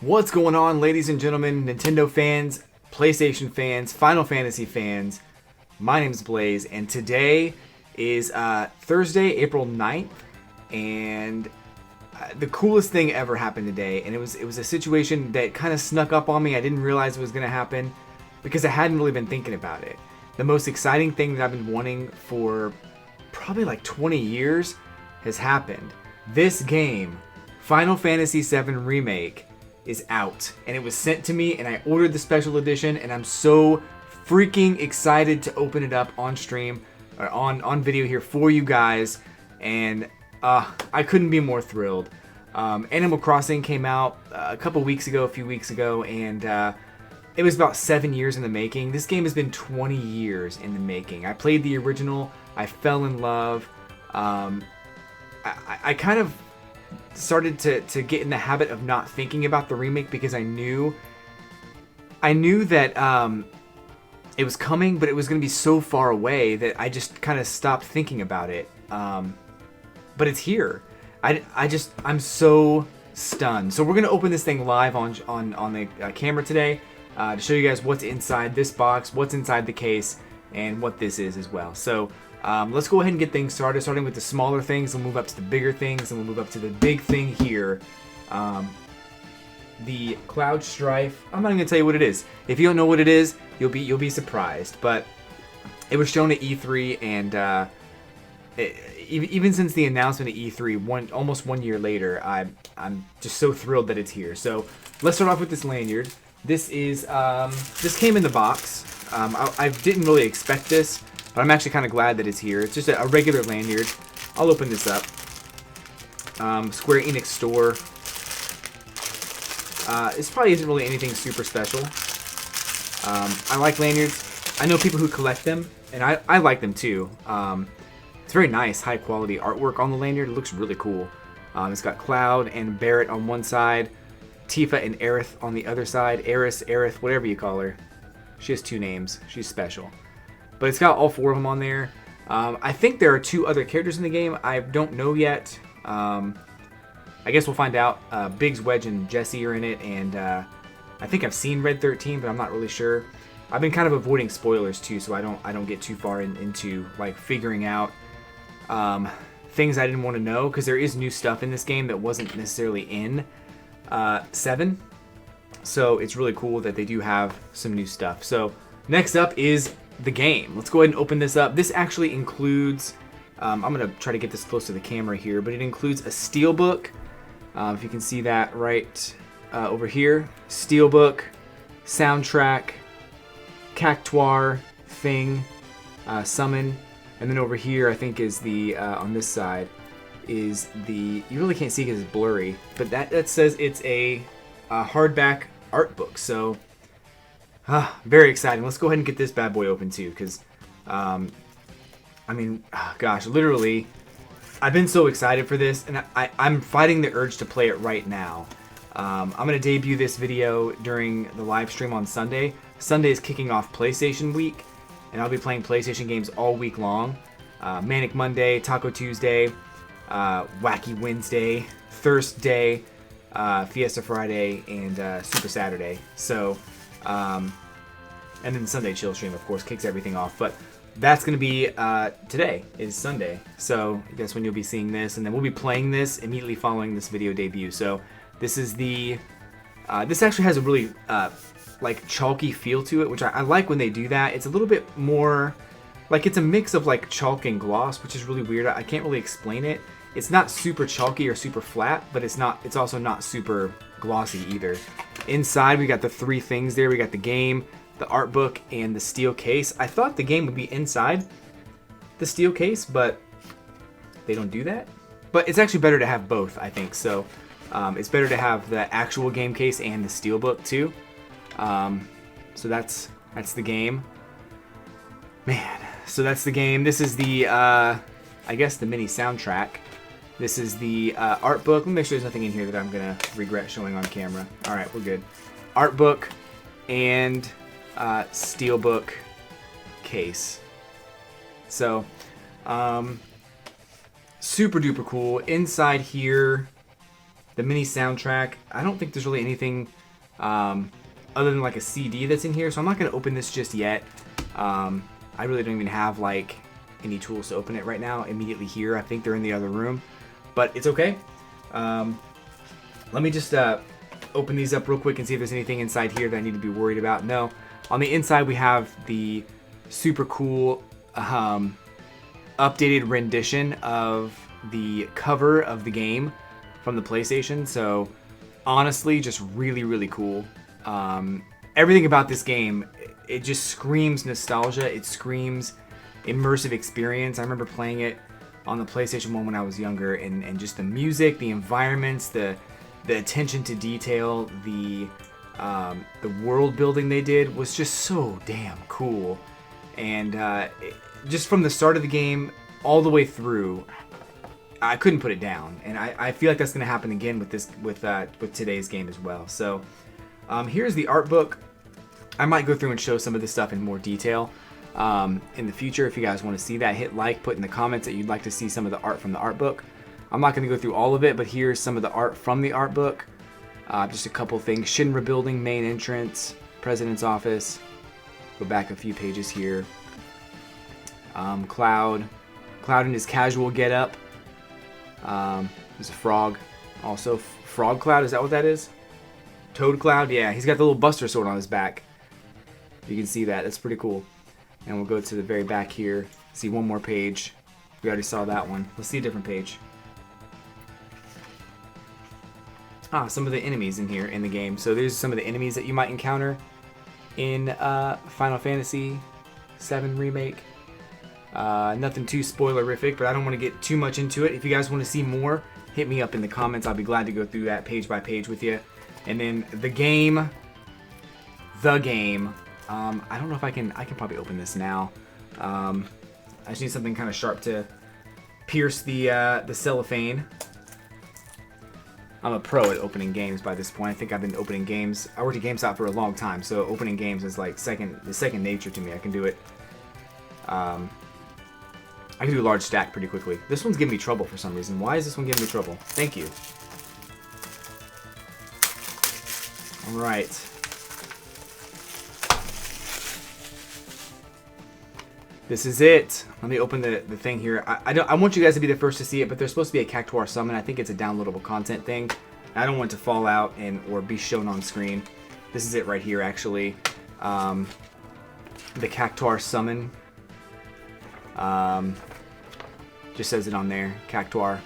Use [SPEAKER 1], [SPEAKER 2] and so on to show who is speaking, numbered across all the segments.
[SPEAKER 1] What's going on, ladies and gentlemen, Nintendo fans, PlayStation fans, Final Fantasy fans? My name is Blaze, and today is Thursday, April 9th, and the coolest thing ever happened today, and it was a situation that kind of snuck up on me. I didn't realize it was going to happen because I hadn't really been thinking about it. The most exciting thing that I've been wanting for probably like 20 years has happened. This game, Final Fantasy VII Remake, is out, and it was sent to me, and I ordered the special edition, and I'm so freaking excited to open it up on stream or on video here for you guys, and I couldn't be more thrilled. Animal Crossing came out a few weeks ago, and it was about 7 years in the making. This game has been 20 years in the making. I played the original, I fell in love. I kind of started to get in the habit of not thinking about the remake because I knew that it was coming, but it was going to be so far away that I just kind of stopped thinking about it. But it's here. I'm so stunned. So we're going to open this thing live on the camera today to show you guys what's inside this box, what's inside the case, and what this is as well. So let's go ahead and get things started, starting with the smaller things. We'll move up to the bigger things, and we'll move up to the big thing here. The Cloud Strife. I'm not even gonna tell you what it is. If you don't know what it is, you'll be surprised. But it was shown at E3, and even since the announcement at E3, almost 1 year later, I'm just so thrilled that it's here. So let's start off with this lanyard. This came in the box. I didn't really expect this, but I'm actually kind of glad that it's here. It's just a regular lanyard. I'll open this up. Square Enix store. This probably isn't really anything super special. I like lanyards. I know people who collect them, and I like them too. It's very nice, high quality artwork on the lanyard. It looks really cool. It's got Cloud and Barrett on one side, Tifa and Aerith on the other side. Aerith, whatever you call her. She has two names. She's special. But it's got all four of them on there. I think there are two other characters in the game. I don't know yet. I guess we'll find out. Biggs, Wedge, and Jesse are in it, and I think I've seen Red 13, but I'm not really sure. I've been kind of avoiding spoilers too, so I don't get too far into like figuring out things I didn't want to know, because there is new stuff in this game that wasn't necessarily in 7. So it's really cool that they do have some new stuff. So next up is the game. Let's go ahead and open this up. This actually includes, I'm going to try to get this close to the camera here, but it includes a steelbook. If you can see that right over here. Steelbook, soundtrack, cactuar, thing, summon, and then over here I think is the, on this side, is the, you really can't see because it's blurry, but that says it's a hardback art book. So very exciting. Let's go ahead and get this bad boy open too, because I mean, gosh, literally I've been so excited for this, and I'm fighting the urge to play it right now. I'm going to debut this video during the live stream on Sunday. Sunday is kicking off PlayStation Week, and I'll be playing PlayStation games all week long. Manic Monday, Taco Tuesday, Wacky Wednesday, Thursday, Fiesta Friday, and Super Saturday. So, and then Sunday chill stream, of course, kicks everything off. But that's going to be, today is Sunday. So that's when you'll be seeing this. And then we'll be playing this immediately following this video debut. So this is the, this actually has a really, like chalky feel to it, which I like when they do that. It's a little bit more, like it's a mix of like chalk and gloss, which is really weird. I can't really explain it. It's not super chalky or super flat, but it's also not super glossy either. Inside, we got the three things there. We got the game, the art book, and the steel case. I thought the game would be inside the steel case, but they don't do that. But it's actually better to have both, I think. So it's better to have the actual game case and the steel book too. So that's the game. Man, so that's the game. This is the, I guess the mini soundtrack. This is the art book. Let me make sure there's nothing in here that I'm going to regret showing on camera. All right, we're good. Art book and steelbook case. So, super duper cool. Inside here, the mini soundtrack. I don't think there's really anything other than like a CD that's in here, so I'm not going to open this just yet. I really don't even have like any tools to open it right now immediately here. I think they're in the other room, but it's okay. Let me just open these up real quick and see if there's anything inside here that I need to be worried about. No. On the inside, we have the super cool updated rendition of the cover of the game from the PlayStation. So honestly, just really, really cool. Everything about this game, it just screams nostalgia. It screams immersive experience. I remember playing it on the PlayStation 1 when I was younger, and just the music, the environments, the attention to detail, the world building they did was just so damn cool. And just from the start of the game all the way through, I couldn't put it down. And I feel like that's going to happen again with today's game as well. So here's the art book. I might go through and show some of this stuff in more detail in the future. If you guys want to see that, hit like, put in the comments that you'd like to see some of the art from the art book. I'm not going to go through all of it, but here's some of the art from the art book. Just a couple things. Shinra Building, main entrance, President's office. Go back a few pages here. Cloud in his casual getup. There's a frog. Also, Frog Cloud, is that what that is? Toad Cloud? Yeah, he's got the little Buster Sword on his back. You can see that. That's pretty cool. And we'll go to the very back here. See one more page. We already saw that one. Let's see a different page. Some of the enemies in here in the game. So there's some of the enemies that you might encounter in Final Fantasy VII Remake. Nothing too spoilerific, but I don't want to get too much into it. If you guys want to see more, hit me up in the comments. I'll be glad to go through that page by page with you. And then the game. I don't know if I can probably open this now. I just need something kind of sharp to pierce the cellophane. I'm a pro at opening games by this point. I think I've been opening games. I worked at GameStop for a long time, so opening games is like second nature to me. I can do it. I can do a large stack pretty quickly. This one's giving me trouble for some reason. Why is this one giving me trouble? Thank you. All right. This is it. Let me open the thing here. I want you guys to be the first to see it, but there's supposed to be a Cactuar summon. I think it's a downloadable content thing. I don't want it to fall out or be shown on screen. This is it right here, actually. The Cactuar summon. Just says it on there, Cactuar.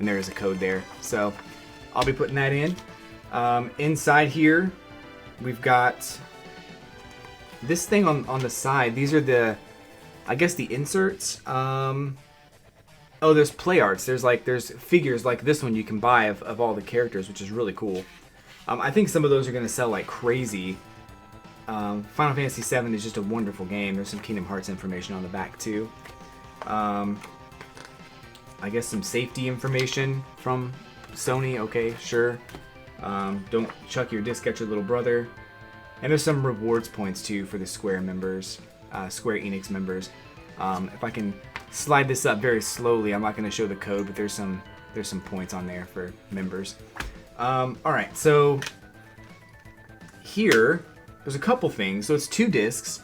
[SPEAKER 1] And there is a code there. So I'll be putting that in. Inside here, we've got this thing on the side. These are I guess the inserts. Oh, there's play arts. There's figures like this one you can buy of all the characters, which is really cool. I think some of those are going to sell like crazy. Final Fantasy VII is just a wonderful game. There's some Kingdom Hearts information on the back too. I guess some safety information from Sony. Okay, sure. Don't chuck your disc at your little brother. And there's some rewards points too for the Square members, Square Enix members. If I can slide this up very slowly, I'm not going to show the code, but there's some points on there for members. All right, so here there's a couple things. So it's 2 discs.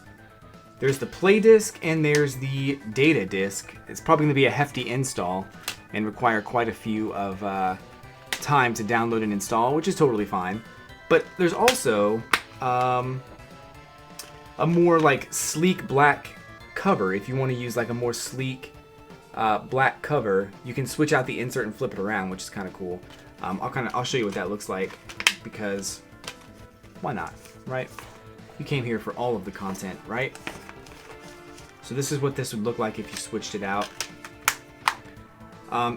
[SPEAKER 1] There's the play disc and there's the data disc. It's probably going to be a hefty install and require quite a few of time to download and install, which is totally fine. But there's also a more like sleek black cover. If you want to use like a more sleek black cover, you can switch out the insert and flip it around, which is kind of cool. I'll show you what that looks like, because why not, right? You came here for all of the content, right? So this is what this would look like if you switched it out.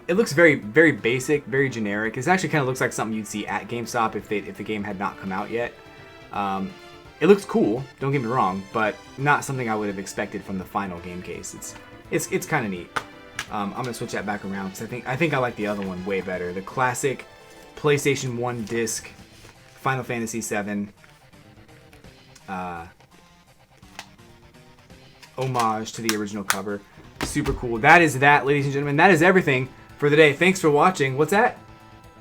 [SPEAKER 1] It looks very, very basic, very generic. It actually kind of looks like something you'd see at GameStop if the game had not come out yet. It looks cool, don't get me wrong, but not something I would have expected from the final game case. It's kind of neat. I'm gonna switch that back around because I think I like the other one way better. The classic PlayStation 1 disc, Final Fantasy VII. Homage to the original cover. Super cool. That is that, ladies and gentlemen. That is everything for the day. Thanks for watching. What's that?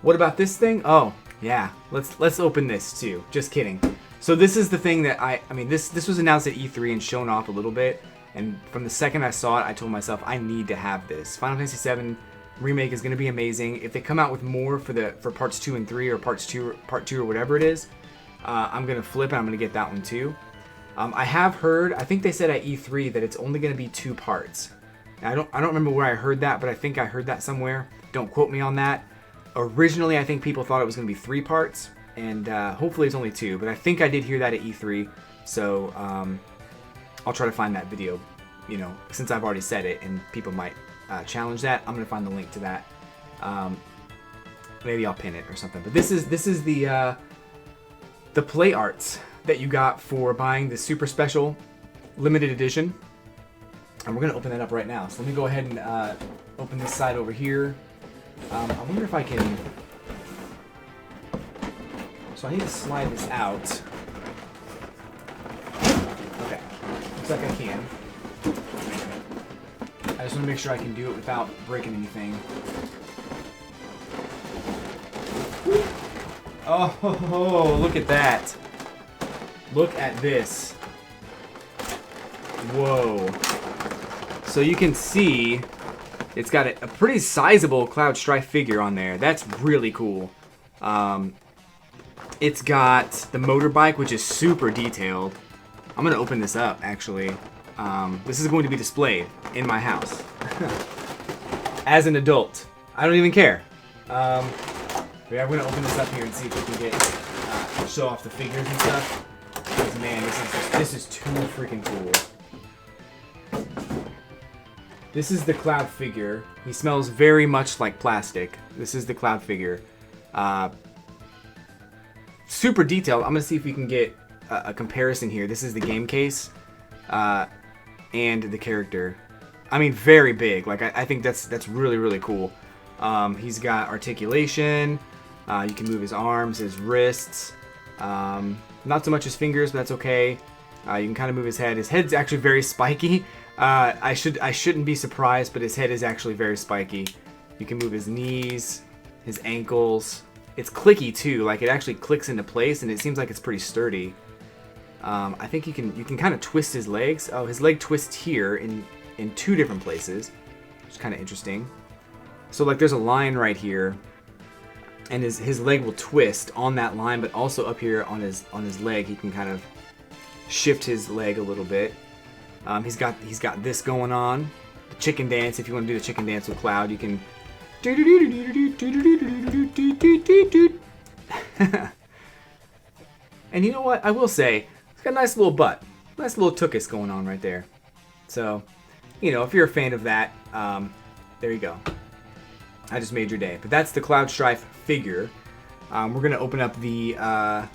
[SPEAKER 1] What about this thing? Oh, yeah. Let's open this too. Just kidding. So this is the thing that I mean, this was announced at E3 and shown off a little bit. And from the second I saw it, I told myself, I need to have this. Final Fantasy VII Remake is going to be amazing. If they come out with more for parts 2 and 3 or part 2 or whatever it is, I'm going to flip and I'm going to get that one too. I have heard, I think they said at E3 that it's only going to be 2 parts. And I don't remember where I heard that, but I think I heard that somewhere. Don't quote me on that. Originally, I think people thought it was going to be 3 parts, and hopefully it's only 2. But I think I did hear that at E3, so I'll try to find that video. You know, since I've already said it, and people might challenge that, I'm going to find the link to that. Maybe I'll pin it or something. But this is the play arts that you got for buying the super special limited edition. And we're going to open that up right now. So let me go ahead and open this side over here. I wonder if I can... So I need to slide this out. Okay. Looks like I can. I just want to make sure I can do it without breaking anything. Oh, look at that. Look at this. Whoa. So you can see it's got a pretty sizable Cloud Strife figure on there. That's really cool. It's got the motorbike, which is super detailed. I'm going to open this up, actually. This is going to be displayed in my house. As an adult. I don't even care. But yeah, I'm going to open this up here and see if we can get show off the figures and stuff. Because, man, this is too freaking cool. This is the Cloud figure. He smells very much like plastic. This is the Cloud figure. Super detailed. I'm going to see if we can get a comparison here. This is the game case and the character. I mean, very big. Like, I think that's really, really cool. He's got articulation. You can move his arms, his wrists. Not so much his fingers, but that's okay. You can kind of move his head. His head's actually very spiky. I shouldn't be surprised, but his head is actually very spiky. You can move his knees, his ankles. It's clicky too. Like, it actually clicks into place, and it seems like it's pretty sturdy. I think you can kind of twist his legs. Oh, his leg twists here in 2 different places, which is kind of interesting. So like, there's a line right here, and his leg will twist on that line, but also up here on his leg, he can kind of shift his leg a little bit. He's got this going on, the chicken dance. If you want to do the chicken dance with Cloud, you can. And you know what? I will say, it's got a nice little butt, nice little tuchus going on right there. So, you know, if you're a fan of that, there you go. I just made your day. But that's the Cloud Strife figure. We're gonna open up the. We're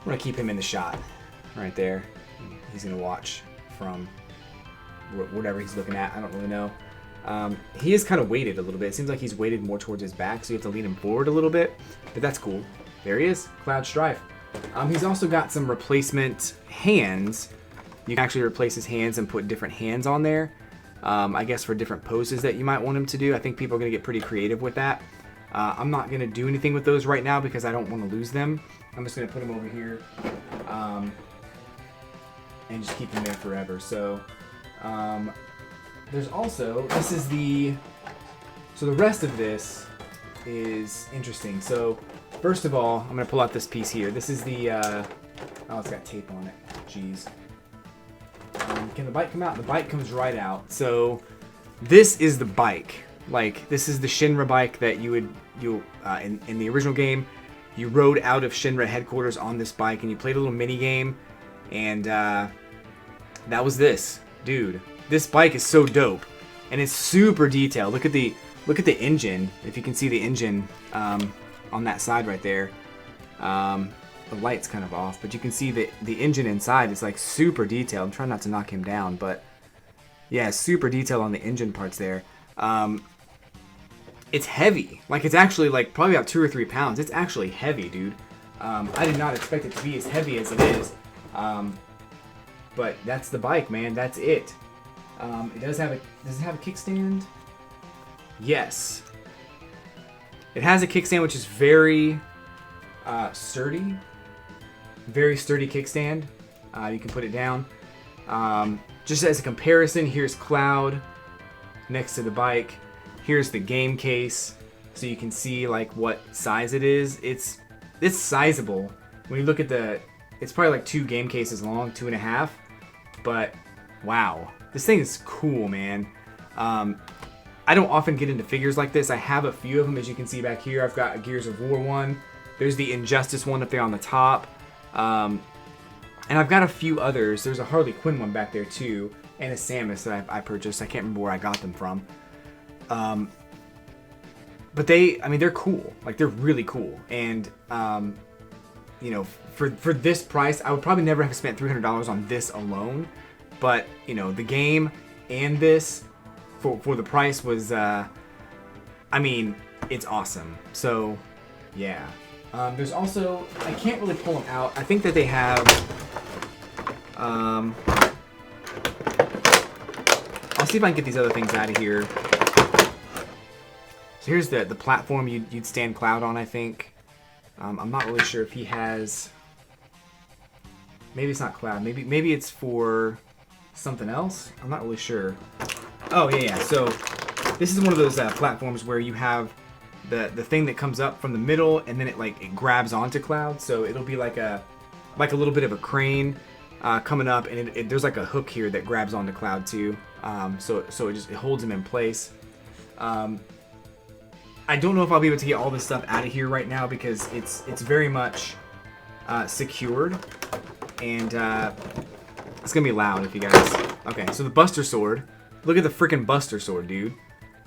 [SPEAKER 1] gonna keep him in the shot, right there. He's gonna watch from whatever he's looking at. I don't really know. He is kind of weighted a little bit. It seems like he's weighted more towards his back, so you have to lean him forward a little bit. But that's cool. There he is, Cloud Strife. He's also got some replacement hands. You can actually replace his hands and put different hands on there. I guess for different poses that you might want him to do. I think people are going to get pretty creative with that. I'm not going to do anything with those right now because I don't want to lose them. I'm just going to put them over here and just keep them there forever. So there's also, so the rest of this is interesting. So first of all, I'm going to pull out this piece here. This is the, oh, it's got tape on it. Jeez. Can the bike come out? The bike comes right out. So this is the bike. Like, this is the Shinra bike that in the original game, you rode out of Shinra headquarters on this bike and you played a little mini game, and that was this. Dude, this bike is so dope, and it's super detailed. Look at the engine. If you can see the engine on that side right there. The light's kind of off, but you can see the engine inside is like super detailed. I'm trying not to knock him down, but yeah, super detailed on the engine parts there. It's heavy. Like, it's actually like probably about 2 or 3 pounds. It's actually heavy, dude. I did not expect it to be as heavy as it is. But that's the bike, man. That's it. Does it have a kickstand? Yes. It has a kickstand which is very sturdy. Very sturdy kickstand. You can put it down. Just as a comparison, here's Cloud next to the bike. Here's the game case, so you can see like what size it is. It's sizable. When you look at it's probably like 2 game cases long, 2.5. But wow, this thing is cool, man. I don't often get into figures like this. I have a few of them, as you can see back here. I've got a Gears of War one. There's the Injustice one up there on the top. And I've got a few others. There's a Harley Quinn one back there too, and a Samus that I purchased. I can't remember where I got them from. But they're cool. Like, they're really cool. And, you know, for this price, I would probably never have spent $300 on this alone. But, you know, the game and this, for the price was, I mean, it's awesome. So, yeah. There's also, I can't really pull them out. I think that they have, I'll see if I can get these other things out of here. So here's the platform you'd stand Cloud on, I think. I'm not really sure if he has, maybe it's not Cloud. Maybe it's for something else. I'm not really sure. Oh, yeah. So this is one of those platforms where you have the thing that comes up from the middle, and then it grabs onto Cloud. So it'll be like a little bit of a crane coming up, and there's like a hook here that grabs onto Cloud too. So it holds him in place. I don't know if I'll be able to get all this stuff out of here right now because it's very much secured, and it's gonna be loud if you guys. Okay, so the Buster Sword. Look at the freaking Buster Sword, dude.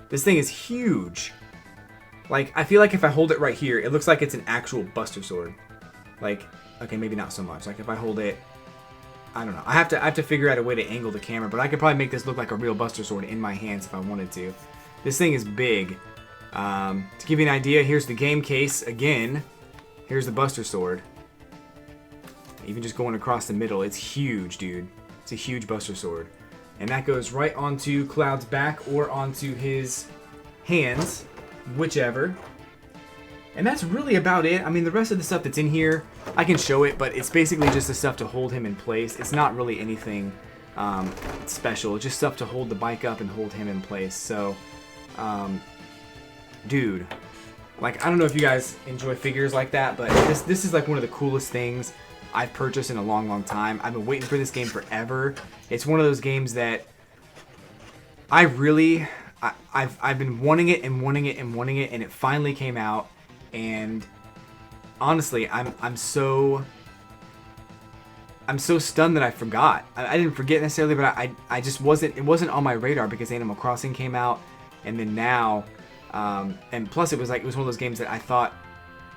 [SPEAKER 1] This thing is huge. Like, I feel like if I hold it right here, it looks like it's an actual Buster Sword. Like, okay, maybe not so much. Like, if I hold it, I don't know. I have to figure out a way to angle the camera, but I could probably make this look like a real Buster Sword in my hands if I wanted to. This thing is big. To give you an idea, here's the game case again. Here's the Buster Sword. Even just going across the middle, it's huge, dude. It's a huge Buster Sword. And that goes right onto Cloud's back or onto his hands, whichever. And that's really about it. I mean, the rest of the stuff that's in here, I can show it, but it's basically just the stuff to hold him in place. It's not really anything special. It's just stuff to hold the bike up and hold him in place. So, dude, like, I don't know if you guys enjoy figures like that, but this is like one of the coolest things I've purchased in a long, long time. I've been waiting for this game forever. It's one of those games that I've been wanting it and wanting it and wanting it, and it finally came out. And honestly, I'm so stunned that I forgot. I didn't forget necessarily, but I just wasn't. It wasn't on my radar because Animal Crossing came out, and then now, and plus it was one of those games that I thought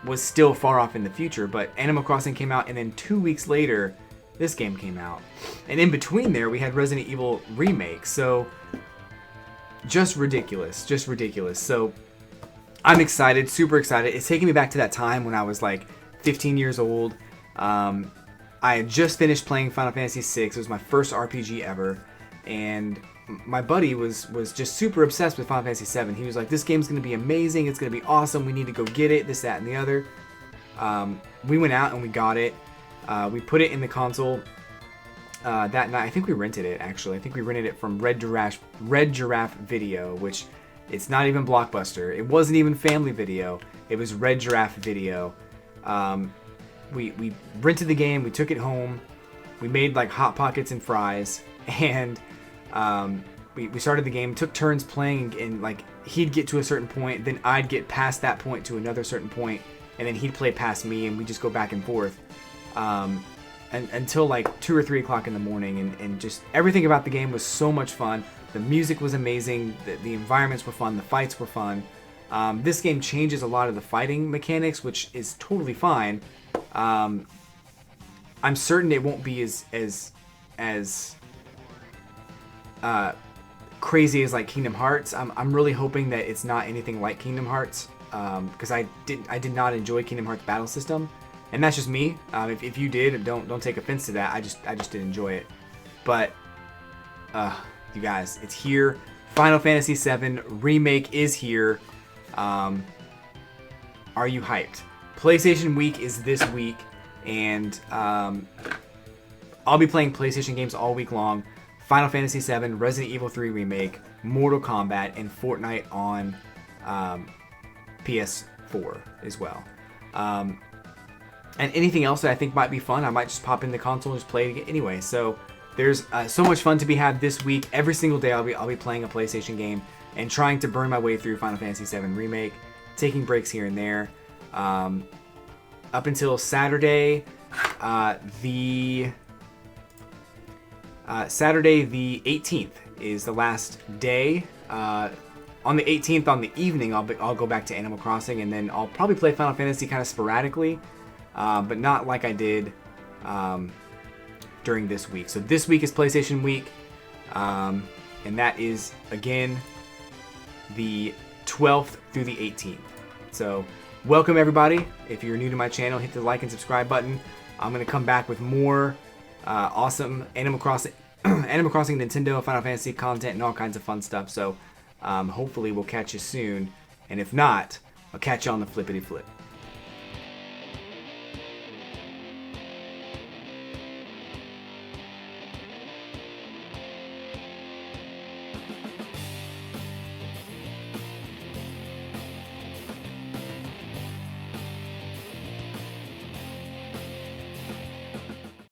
[SPEAKER 1] was still far off in the future. But Animal Crossing came out, and then 2 weeks later, this game came out, and in between there we had Resident Evil Remake. So just ridiculous, just ridiculous. So I'm excited, super excited. It's taking me back to that time when I was like 15 years old. I had just finished playing Final Fantasy VI. It was my first RPG ever, and my buddy was just super obsessed with Final Fantasy VII. He was like, this game's going to be amazing. It's going to be awesome. We need to go get it, this, that, and the other. We went out and we got it. We put it in the console that night. I think we rented it, actually. I think we rented it from Red Giraffe Video, which it's not even Blockbuster. It wasn't even Family Video. It was Red Giraffe Video. We rented the game. We took it home. We made like Hot Pockets and fries, and we started the game. Took turns playing, and like he'd get to a certain point, then I'd get past that point to another certain point, and then he'd play past me, and we just go back and forth, and until like 2 or 3 o'clock in the morning, and just everything about the game was so much fun. The music was amazing. The environments were fun. The fights were fun. This game changes a lot of the fighting mechanics, which is totally fine. I'm certain it won't be as crazy as like Kingdom Hearts. I'm really hoping that it's not anything like Kingdom Hearts, because I did not enjoy Kingdom Hearts battle system, and that's just me. If you did, don't take offense to that. I just didn't enjoy it, but you guys, it's here. Final Fantasy VII Remake is here. are you hyped? PlayStation Week is this week, and I'll be playing PlayStation games all week long. Final Fantasy VII, Resident Evil 3 Remake, Mortal Kombat, and Fortnite on PS4 as well. And anything else that I think might be fun, I might just pop in the console and just play it anyway. So there's so much fun to be had this week. Every single day I'll be playing a PlayStation game and trying to burn my way through Final Fantasy VII Remake, taking breaks here and there. Up until Saturday, Saturday the 18th is the last day. On the 18th, on the evening, I'll go back to Animal Crossing, and then I'll probably play Final Fantasy kind of sporadically, but not like I did during this week. So this week is PlayStation Week, and that is, again, the 12th through the 18th. So welcome, everybody. If you're new to my channel, hit the like and subscribe button. I'm going to come back with more awesome Animal Crossing Nintendo, Final Fantasy content, and all kinds of fun stuff. So hopefully we'll catch you soon. And if not, I'll catch you on the flippity flip.